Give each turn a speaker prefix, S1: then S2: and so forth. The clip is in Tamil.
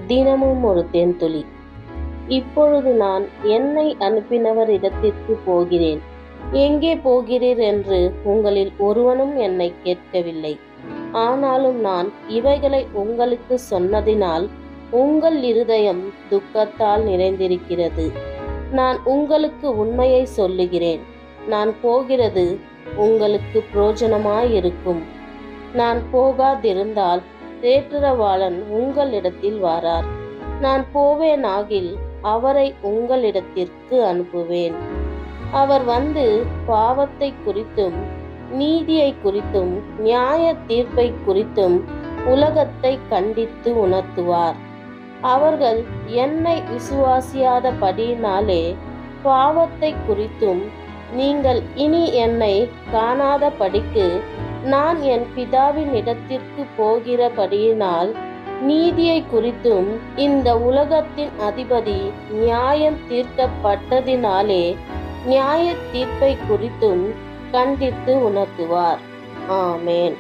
S1: தினமும் ஒரு தேன்துளி. இப்பொழுது நான் என்னை அனுப்பினவர் இடத்திற்கு போகிறேன். எங்கே போகிறீர் என்று உங்களில் ஒருவனும் என்னை கேட்கவில்லை. ஆனாலும் நான் இவைகளை உங்களுக்கு சொன்னதினால் உங்கள் இருதயம் துக்கத்தால் நிறைந்திருக்கிறது. நான் உங்களுக்கு உண்மையை சொல்லுகிறேன். நான் போகிறது உங்களுக்கு பிரயோஜனமாயிருக்கும். நான் போகாதிருந்தால் தேற்றரவாளன் உங்களிடத்தில் வாரார். நான் போவேனாகில் அவரை உங்களிடத்திற்கு அனுப்புவேன். அவர் வந்து பாவத்தை குறித்தும் நீதியை குறித்தும் நியாய தீர்ப்பை குறித்தும் உலகத்தை கண்டித்து உணர்த்துவார். அவர்கள் என்னை விசுவாசியாதபடியினாலே பாவத்தை குறித்தும் நீங்கள் இனி என்னை காணாதபடிக்கு நான் என் பிதாவின் இடத்திற்கு போகிறபடியினால் நீதியை குறித்தும் இந்த உலகத்தின் அதிபதி நியாயம் தீர்க்கப்பட்டதினாலே நியாய தீர்ப்பை குறித்தும் கண்டித்து உணர்த்துவார். ஆமேன்.